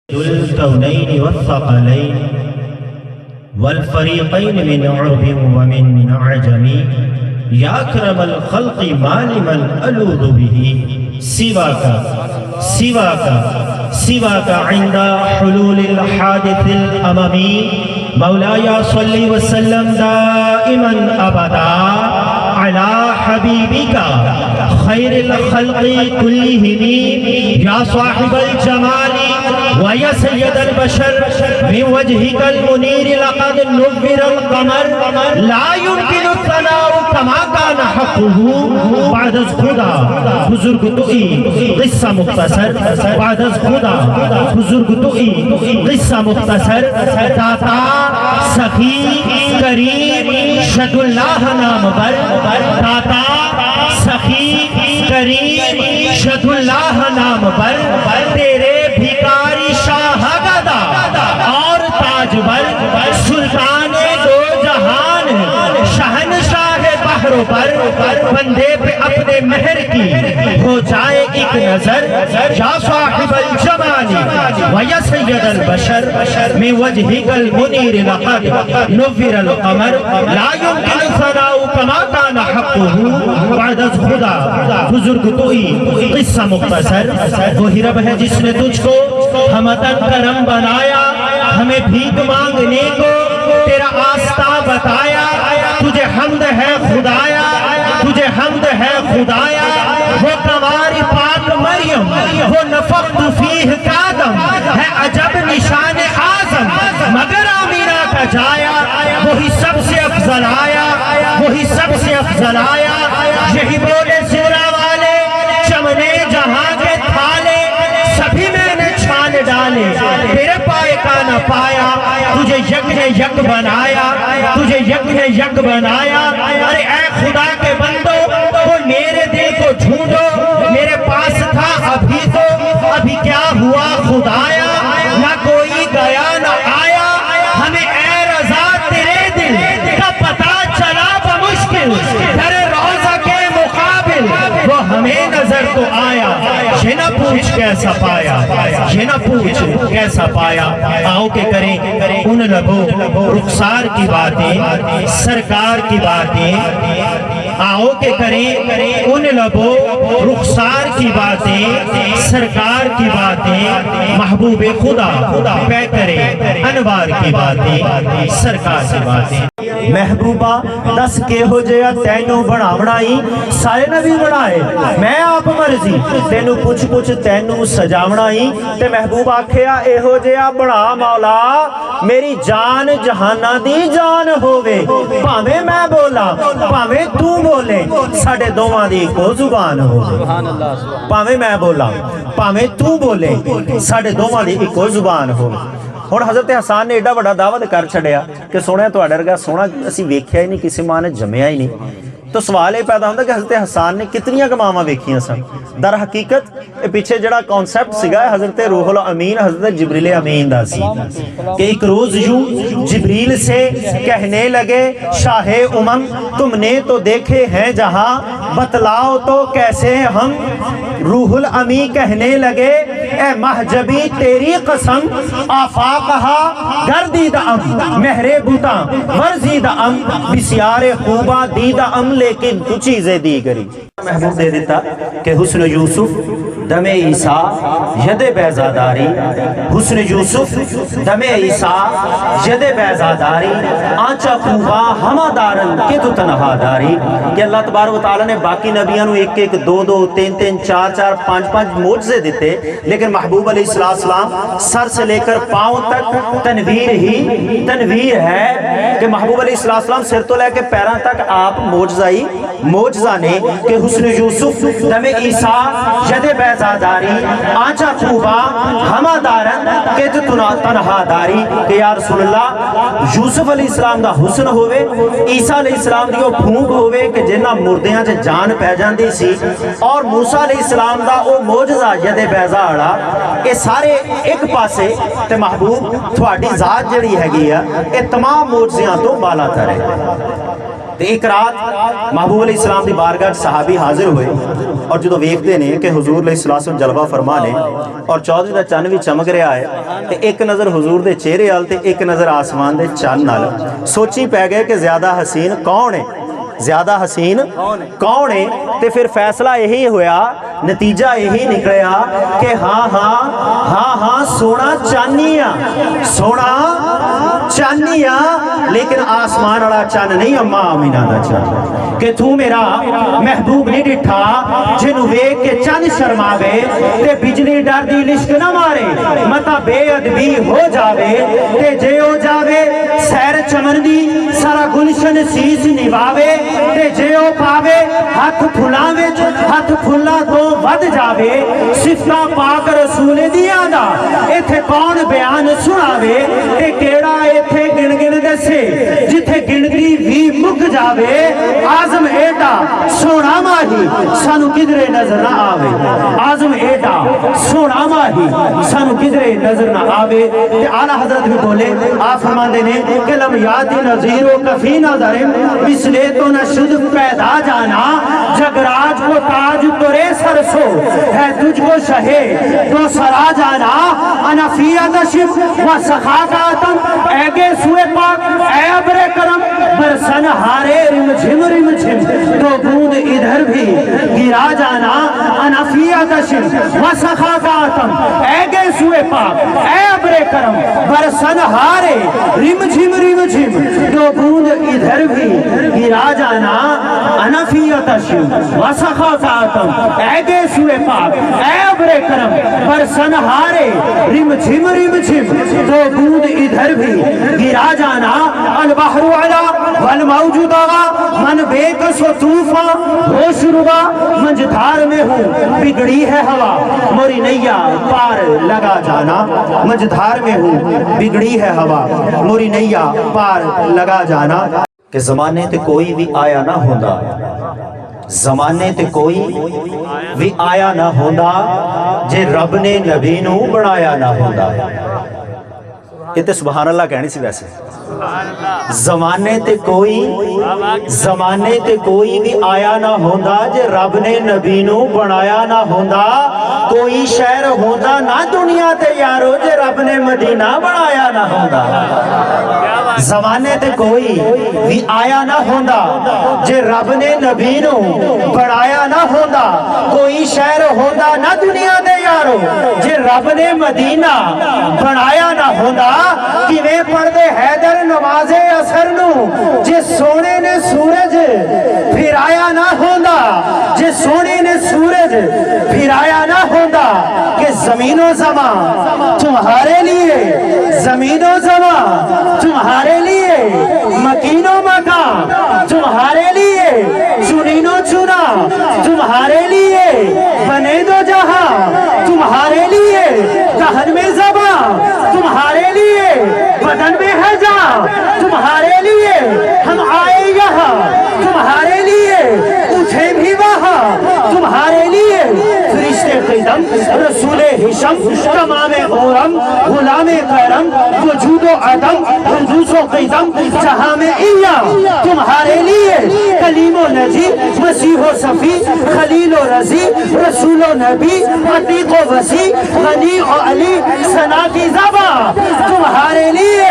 الكونين والثقلين والفريقين من عرب ومن عجم يا أكرم الخلق ما لمن ألوذ به سواك عند حلول الحادث الأممي مولاي صل وسلم دائما أبدا على حبيبك خير الخلق كلهم يا صاحب الجمال ويا سيد البشر من وجهك المنير لقد نور القمر لا يمكن الثناء كما كان حقه بعد از خدا بزرگ توئی قصہ مختصر بعد از خدا بزرگ توئی قصہ مختصر داتا سخی کریم شد اللہ نام بر داتا سخی کریم شد اللہ نام بر تیرے بھکاری شاہ گدا اور تاجور سلطان دو جہان شہنشاہ بحر پر بندے پہ اپنے مہر کی ہو جائے ایک نظر یا صاحب الجمال ویا سید البشر من وجهك المنیر لقد نور القمر لا يمكن ثناء كما كان حقه بعد از خدا بزرگ توئی قصہ مختصر وہی رب ہے جس نے تجھ کو ہمتن کرم بنایا ہمیں بھیک مانگنے کو تیرا آستہ بتایا تجھے حمد ہے خدایا تجھے حمد ہے خدایا وہ کنواری پاک مریم وہ نفخت فیہ قادم ہے عجب نشان اعظم مگر آمینہ کا جایا وہی سب سے افضل آیا وہی سب سے افضل آیا یہی بولے سورہ والے چمنے جہاں کے تھالے سبھی میں نے چھان ڈالے تیرے پائے کا نہ پایا تجھے یک نے یک بنایا تجھے یک نے یک بنایا ارے اے خدا کے بندو وہ میرے دل کو ڈھونڈو میرے پاس تھا ابھی تو ابھی کیا ہوا خدایا نہ کوئی گیا نہ آیا ہمیں اے رضا تیرے دل کا پتہ چلا بمشکل در روضہ کے مقابل وہ ہمیں نظر تو آیا یہ نہ پوچھ کیسا پایا یہ نہ پوچھ کیسا پایا آؤ کہ کریں ان لبوں رخسار کی باتیں سرکار کی باتیں آؤ کہ کریں ان لبوں رخسار کی باتیں سرکار کی باتیں محبوب خدا پہ کرے انوار کی باتیں سرکار کی باتیں محبوبہ دس کے ہو جیا تینوں بڑا بڑائی سارے نبی بڑھائے میں آپ مرضی تینوں پوچھ پوچھ تینوں سجا بڑائی تے محبوب آکھیا اے ہو جیا بڑا مولا میری جان جہانہ دی جان ہووے پاویں میں بولا پاویں تو بولے ساڑھے دوواں دی کو زبان ہووے پاویں میں بولا پاویں تو بولے ساڑھے دوواں دی کو زبان ہووے اور حضرت حسان نے ایڈا بڑا دعوت کر چھڑیا کہ سونے تو اڈر گیا سونا اسی ویکھیا ہی نہیں کسی ماں نے جمعیا ہی نہیں تو سوال یہ پیدا ہوتا کہ حضرت حسان نے کتنی کماواں ویکھیاں سن در حقیقت پیچھے جڑا کانسیپٹ سگا ہے حضرت روح الامین حضرت جبریل امین دا سی کہ ایک روز یوں جبریل سے کہنے لگے شاہ امم تم نے تو دیکھے ہیں جہاں بتلاؤ تو کیسے ہم روح الامی کہنے لگے اے محجبی تیری قسم آفاقہا گردید ام مہر بوتا ورزید ام بسیار خوبہ دید ام لیکن تو چیزیں دی گری محبوب دے دیتا کہ حسن یوسف دم عیسیٰ ید بیزاداری حسن یوسف دم عیسیٰ ید بیزاداری آنچا خوبا ہما دارن کہ تو تنہا داری کہ اللہ تبارک و تعالیٰ نے باقی نبیانوں ایک ایک دو دو تین تین چار چار پانچ پانچ معجزے دیتے لیکن محبوب علیہ السلام سر سے لے کر پاؤں تک تنویر ہی تنویر ہے کہ محبوب علیہ السلام سر تو لے کے پیران تک آپ معجزہ نے کہ حسن یوسف دم عیسیٰ ید بیزاداری آنچا خوبا ہما دارن کہ تو تنہا داری کہ یا رسول اللہ یوسف علیہ السلام دا حسن ہوئے عیسیٰ علیہ السلام دیو پھونک ہوئے کہ جنہ مردیاں سے جان پہ جاندی سی اور موسیٰ علیہ السلام دا او معجزہ ید بیزاڑا اے سارے ایک پاسے تے محبوب تھوڑی ذات جڑی ہے گیا اے تمام معجزیاں تو بالا تھا رہے تو ایک رات محبوب علیہ السلام دی بارگاہ صحابی حاضر ہوئے اور جدو ویکھتے نے کہ حضور علیہ السلام جلوہ فرما نے اور چودھری دا چن بھی چمک رہا ہے تے ایک نظر حضور دے چہرے وال تے ایک نظر آسمان دے چن نال، سوچی پہ گئے کہ زیادہ حسین کون ہے، زیادہ حسین کون ہے؟ تے پھر فیصلہ یہی ہویا، نتیجہ یہی نکلیا کہ ہاں سونا چانیا، سونا چانیا، لیکن آسمان والا چن نہیں، اماں آمینہ دا چن، کہ تو میرا محبوب نہیں ڈٹھا جنو ویکھ کے چن شرما گئے تے بجلی ڈر دی لشک نہ مارے، متا بے ادبی ہو جاوے تے جے ہو جاوے سیر چمن دی سارا گلشن سیس نباوے تے جے ہو پاوے ہاتھ پھلاوے ہاتھ پھلا تو ود جاوے، صفتہ پاک رسول دیاں دا ایتھے کون بیان سناوے تے کیڑا ایتھے گن گن دسے جتھے گنتی بھی مک جاوے، آزم ایڈا سونا ماہی سانو کدرے نظر نہ آوے، آزم ایڈا سونا ماہی سانو کدرے نظر نہ آوے۔ تے اعلیٰ حضرت بھی بولے، آپ فرماندے نے کہ لم یاتی نظیر و کفی نظرم مسلے تو نہ شد پیدا جانا، جگراج کو تاج ترے سر سو ہے تجھ کو شہے تو سرا جانا، انفیت شف و سخاکاتم اے گے سوئے پاک اے عبر کرم برسن ہارے رم جھم تو بوند ادھر بھی گرا جانا، انفیت شف و سخاکاتم اے گے سوئے پاک اے عبر کرم برسن ہارے رم جھم تو بوند ادھر بھی گرا جانا، انفیت شف و سخاکاتم اے گے سوئے پاک اے عبر کرم برسن ہارے رم جھم تو بوند ادھر بھی گرا جانا، البحر علا والموجود آغا من بے کس و طوفان ہوش ربا، منجدھار میں ہوں بگڑی ہے ہوا موری نیا پار لگا جانا، منجدھار میں ہوں بگڑی ہے ہوا موری نیا پار لگا جانا۔ کہ زمانے تے کوئی بھی آیا نہ ہوندا، زمانے تے کوئی بھی آیا نہ ہوندا جے رب نے نبی نو بنایا نہ ہوندا۔ یہ تے سبحان اللہ کہنی سی ویسے، زمانے تے کوئی بھی آیا نہ ہوندا جے رب نے نبی نو بنایا نہ ہوندا، کوئی شہر ہوندا نہ دنیا تے یارو جے رب نے مدینہ بنایا نہ ہوندا، زمانے تے کوئی بھی آیا نہ ہوندا جے رب نے نبی نو بنایا نہ ہوندا، کوئی شہر ہوندا نہ دنیا دے یارو جے رب نے مدینہ بنایا نہ ہوندا، کیویں پڑھدے حیدر نماز اثر نو جے سونے نے سورج پھرایا نہ ہوندا، جے سونے نے سورج پھرایا نہ ہوندا، کہ زمین و زمان تمہارے لیے، زمین و زمان تمہارے لیے، مکین و مکان تمہارے لیے، چنین و چنا تمہارے لیے، بنے دو جہاں تمہارے لیے، دہن میں زبان تمہارے لیے، بدن میں ہے جان تمہارے لیے، ہم آئے یہاں تمہارے لیے، اٹھے بھی وہاں تمہارے لیے، فرشتے قدم رسول حشم تمام اورم غلام کرم وجود و عدم حدوث و قدم جہاں میں ایاں تمہارے لیے، کلیم و نجی مسیح و صفی خلیل و رضی رسول و نبی عتیق و وسیع غنی و علی ثنا کی زبان تمہارے لیے،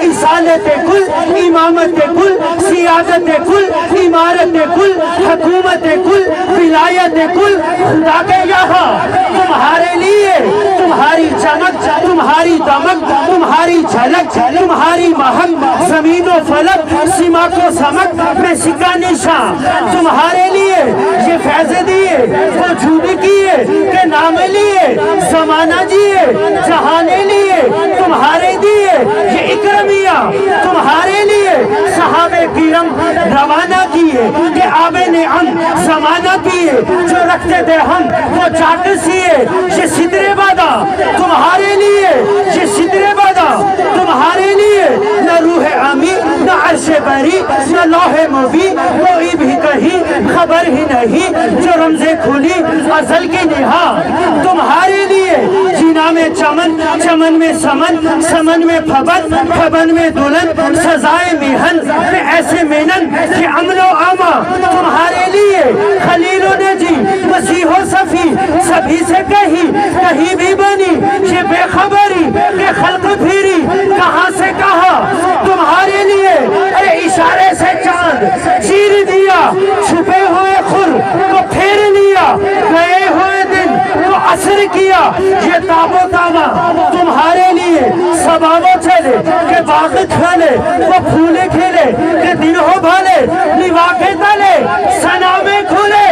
اصالت کل امامت کل سیادت کل امارت کل حکومت کل ولایت کل خدا کے یہاں تمہارے لیے، تمہاری چمک تمہاری دمک تمہاری جھلک تمہاری مہک زمین و فلک سماک و سمک میں سکا نشان تمہارے لیے، یہ فیض دیے وجود کیے کہ نام لیے زمانہ جیے جہانے لیے تمہارے دیے، یہ اکرمیہ تمہارے لیے صحابہ کرم روانہ کیے کہ آب نعم زمانہ پیے جو رکھتے تھے ہم وہ چاٹ سیے، یہ صدر بادا تمہارے لیے، یہ صدر بادا تمہارے لیے، نہ روح امی نہ عرش بری نہ لوح مبی کوئی بھی کہیں خبر ہی نہیں جو رمزیں کھلی ازل کی نہا تمہارے لیے جینا میں چمن چمن میں سمن سمن میں پھبن پھبن میں دلہن سزائے میہن میں ایسے مینن کہ امن و اما تمہارے لیے خلیل و نجی مسیح و صفی سبھی سے کہیں بھی بنی یہ بے خبری کہ خلق پھیری کہاں سے کہا تمہارے لیے ارے اشارے سے چاند چیر دیا چھپے ہوئے خور کو پھیر لیا گئے ہوئے دن کو عصر کیا یہ تاب و تابا تمہارے لیے سباو چلے کہ باغ کھلے وہ پھولے کھلے کہ دن ہو بھلے لیوا کے تلے سنا میں کھلے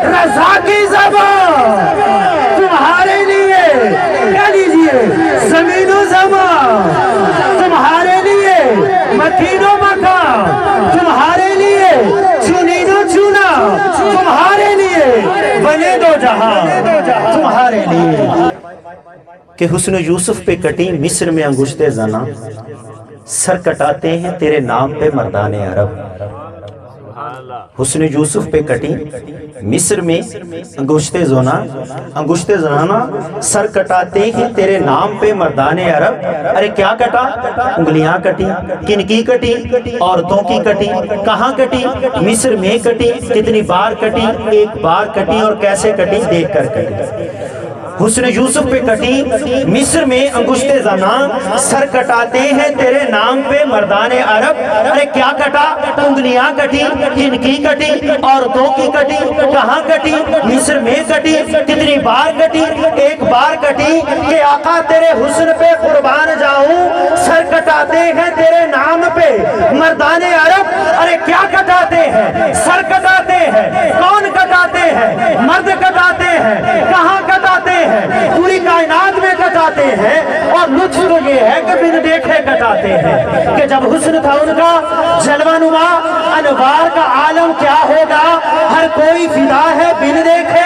رضا کی زبان تمہارے لیے کیا لیجئے زمین و زمان تمہارے لیے مکین و مکان تمہارے لیے چنین و چنا تمہارے لیے بنے دو جہاں تمہارے لیے کہ حسن یوسف پہ کٹی مصر میں انگشتے زنا سر کٹاتے ہیں تیرے نام پہ مردان عرب حسن یوسف پہ کٹی مصر میں انگشتے زنانا سر کٹاتے ہیں تیرے نام پہ مردان عرب ارے کیا کٹا انگلیاں کٹی کن کی کٹی عورتوں کی کٹی کہاں کٹی مصر میں کٹی کتنی بار کٹی ایک بار کٹی اور کیسے کٹی دیکھ کر کٹی حسن یوسف پہ کٹی مصر میں انگشتے زنا سر کٹاتے ہیں تیرے نام پہ مردان عرب ارے کیا کٹا انگلیاں کٹی کن کی کٹی عورتوں کی کٹی کہاں کٹی مصر میں کٹی کتنی بار کٹی ایک بار کٹی کہ آقا تیرے حسن پہ قربان جاؤں سر کٹاتے ہیں تیرے نام پہ مردان عرب ارے کیا کٹاتے ہیں سر کٹاتے ہیں کون کٹاتے ہیں مرد کٹاتے ہیں کہاں کٹاتے ہیں پوری کائنات میں کٹاتے ہیں اور لطف تو یہ ہے کہ بن دیکھے کٹاتے ہیں کہ جب حسن تھا ان کا جلوہ نما انوار کا عالم کیا ہوگا ہر کوئی فدا ہے بن دیکھے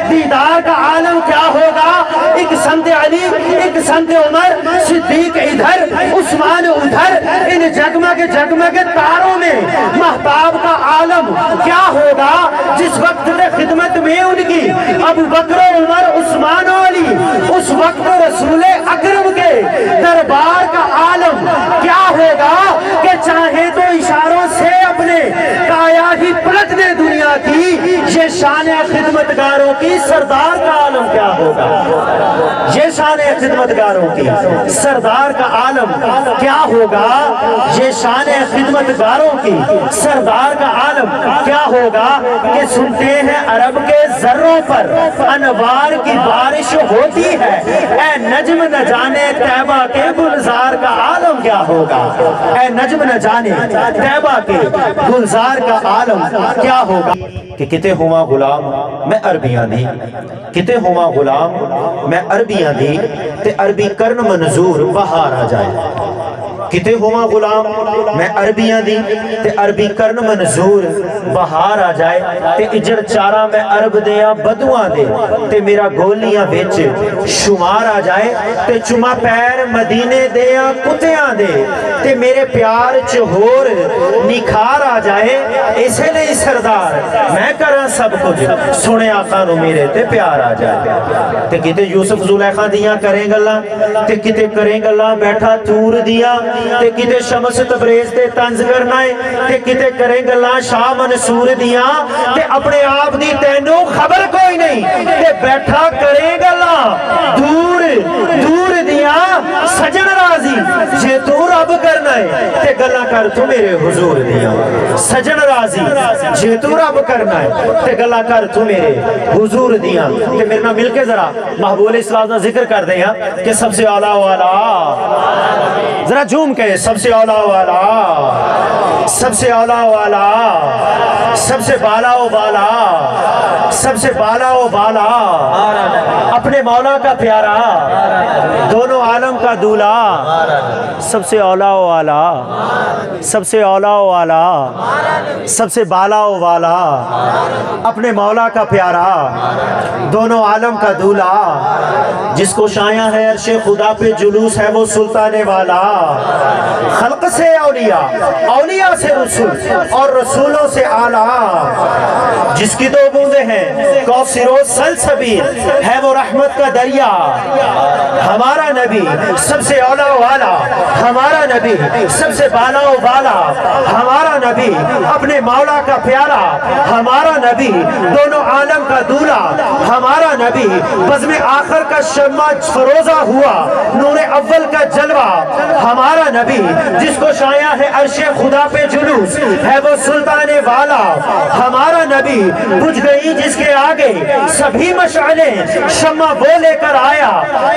دیدار کا عالم کیا ہوگا ایک سمت علی ایک سمت عمر صدیق ادھر عثمان ادھر ان جگمگ تاروں میں مہتاب کا عالم کیا ہوگا جس وقت خدمت میں ان کی ابو بکر عمر عثمان علی اس وقت رسول اکرم کے دربار کا عالم کیا ہوگا کہ چاہے تو اشاروں سے اپنے کایا ہی پلٹ دے دنیا کی یہ شان خدمتگاروں کی سردار کا عالم کیا ہوگا یہ شان خدمتگاروں کی سردار کا عالم کیا ہوگا یہ شان خدمتگاروں کی سردار کا عالم کیا ہوگا کہ سنتے ہیں عرب کے ذروں پر انوار کی بارش ہوتی ہے اے نجم نہ جانے طیبہ کے گلزار کا عالم کیا ہوگا اے نجم نہ جانے طیبہ کے گلزار کا عالم کیا ہوگا کہ کتے ہوا غلام میں عربیاں دی کتے ہوا غلام میں عربیاں دی تے عربی کرن منظور بہار آ جائے کتے ہوا غلام میں عربیاں دی تے عربی کرن منظور بہار آ جائے تے اجڑ چارہ میں عرب دیا بدواں دے تے میرا گولیاں بیچ شمار آ جائے تے چما پیر مدینے دیا کتیاں دے تے میرے پیار چہور نکھار آ جائے اسے لئے سردار میں کرا سب کچھ سنے آقا نو میرے تے پیار آ جائے تے کتے یوسف زلیخا دیاں کریں گلا تے کتے کریں گلا بیٹھا تور دیا تے کتے شمس تبریز تے طنز کرنا ہے تے کتے کریں گلا شاہ منصور دیا تے اپنے آپ دی تینوں خبر کوئی نہیں تے بیٹھا کریں گلا دور دیا سجن راضی جے تو رب کرنا ہے تے گلا کر تو میرے حضور دیا سجن راضی جے تو رب کرنا ہے تے گلا کر تو میرے حضور دیا تے میرے نہ مل کے ذرا محبوب اسلام نے ذکر کر دیا کہ سب سے اعلیٰ والا ذرا جھوم کے سب سے اعلیٰ والا سب سے اعلیٰ والا سب سے بالا و بالا سب سے بالا و بالا اپنے مولا کا پیارا دونوں عالم کا دولا سب سے اعلیٰ و اعلیٰ سب سے اعلیٰ و اعلیٰ سب سے بالا و بالا اپنے مولا کا پیارا دونوں عالم کا دولا جس کو شایع ہے عرش خدا پہ جلوس ہے وہ سلطان والا خلق سے اولیاء، اولیاء سے رسول اور رسولوں سے اعلیٰ، جس کی دو بوندیں ہیں کوثر و سلسبیل، ہے وہ رحمت کا دریا۔ ہمارا نبی سب سے اولا والا، ہمارا نبی سب سے بالا و بالا، ہمارا نبی اپنے مولا کا پیارا، ہمارا نبی دونوں عالم کا دولا، ہمارا نبی بزم آخر کا شمع فروزہ ہوا، نور اول کا جلوہ، ہمارا نبی جس کو شایع ہے عرش خدا پہ جلوس، ہے وہ سلطان والا، ہمارا نبی بجھ گئی جس کے آگے سبھی مشعلیں، شمع وہ لے کر آیا،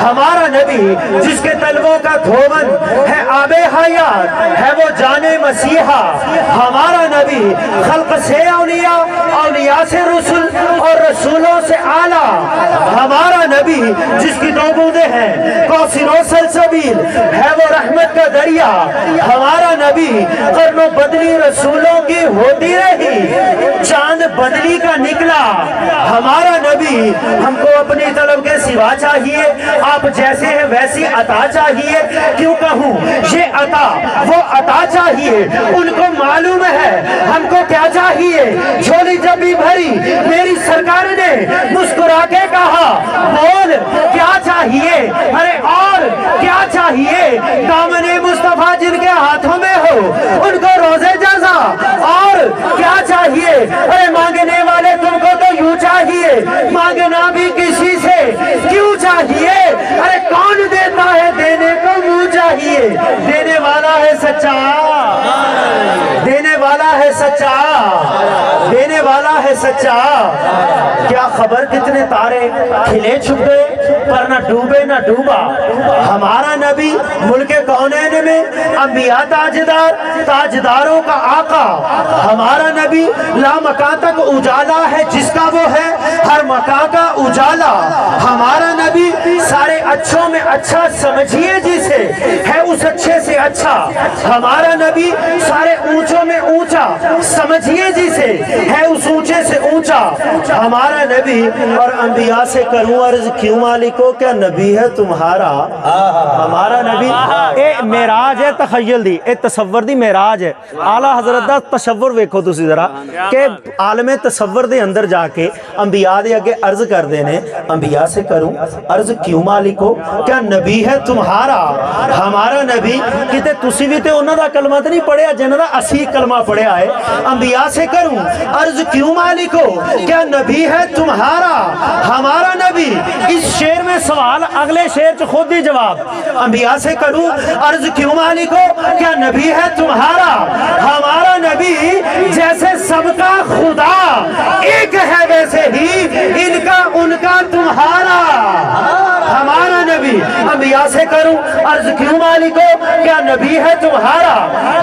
ہمارا نبی جس کے تلووں کا دھون ہے آب حیات، ہے وہ جان مسیحا، ہمارا نبی خلق سے اولیاء، اولیاء سے رسول اور رسولوں سے اعلیٰ، ہمارا نبی جس کی دو بوندیں ہیں کوثر و سلسبیل، ہے وہ رحمت کا دریا، ہمارا نبی قرن و بدلی رسولوں کی ہوتی رہی، چاند بدلی کا نکلا، ہمارا نبی ہم کو اپنی طلب کے سوا چاہیے، آپ جیسے ہیں ویسی عطا چاہیے، کیوں کہوں یہ عطا وہ عطا چاہیے، ان کو معلوم ہے ہم کو کیا چاہیے، جھولی جب بھی بھری میری سرکار نے مسکرا کے کہا بول کیا چاہیے، ارے اور کیا چاہیے، دامن مصطفیٰ جن کے ہاتھوں میں ہو ان کو روزے جزا، اور کیا چاہیے، ارے مانگنے والے تم کو تو یوں چاہیے، مانگنا بھی کسی سے کیوں چاہیے، ارے کون دیتا ہے دینے کو منہ چاہیے، دینے والا ہے سچا، دینے والا ہے سچا، دینے والا ہے سچا، کیا خبر کتنے تارے کھلے چھپ گئے پر نہ ڈوبے نہ ڈوبا، ہمارا نبی ملک کونین میں انبیاء تاجدار، تاجداروں کا آقا، ہمارا نبی لامکان تک اجالا ہے جس کا وہ ہے ہر مکان کا اجالا، ہمارا نبی سارے اچھوں میں اچھا سمجھیے جسے ہے اس اچھے سے اچھا، ہمارا نبی سارے اونچوں میں اونچا سمجھیے جسے ہے اس اونچے سے اونچا، ہمارا نبی اور انبیاء سے کروں عرض کیوں مالکو کیا نبی ہے تمہارا، ہمارا نبی اے معراج ہے، تخیل دی اے تصور دی معراج ہے، اعلیٰ حضرت دا تصور ویکھو تسی ذرا کہ عالم تصور دے اندر جا کے انبیاء دے اگے عرض کر دینے، انبیاء سے کروں عرض کیوں مالکو کیا نبی ہے تمہارا، ہمارا نبی کتے تسی بھی تے انہاں دا کلمہ تے نہیں پڑھیا جنہاں دا اسی کلمہ پڑھیا ہے، انبیاء سے کروں عرض کیوں مالکو کیا نبی ہے تمہارا، ہمارا نبی اس شعر میں سوال اگلے شعر چ خود ہی جواب، انبیاء سے کروں عرض کیوں مالکو کیا نبی ہے تمہارا، ہمارا نبی جیسے سب کا خدا ایک ہے ویسے ہی ان کا ان کا تمہارا، ہمارا نبی انبیاء سے کروں عرض کیوں مالکو کیا نبی ہے تمہارا،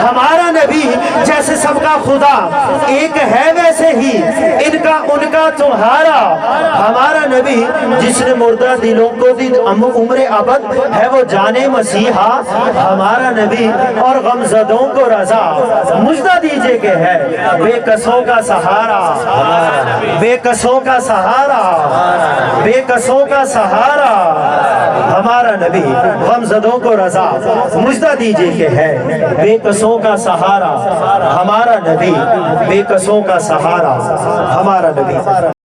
ہمارا نبی جیسے سب کا خدا ایک ہے ویسے ہی ان کا ان کا تمہارا، ہمارا نبی جس نے مردہ دلوں کو دی عمر ابد ہے وہ جانے مسیحا، ہمارا نبی اور غمزدوں کو رضا مجدہ دیجئے کہ ہے بے کسوں کا سہارا، بے کسوں کا سہارا، بے کسوں کا سہارا، ہمارا نبی غمزدوں کو رضا مجدہ دیجئے کہ ہے بے کسوں کا سہارا، ہمارا نبی بے کسوں کا سہارا، ہمارا نبی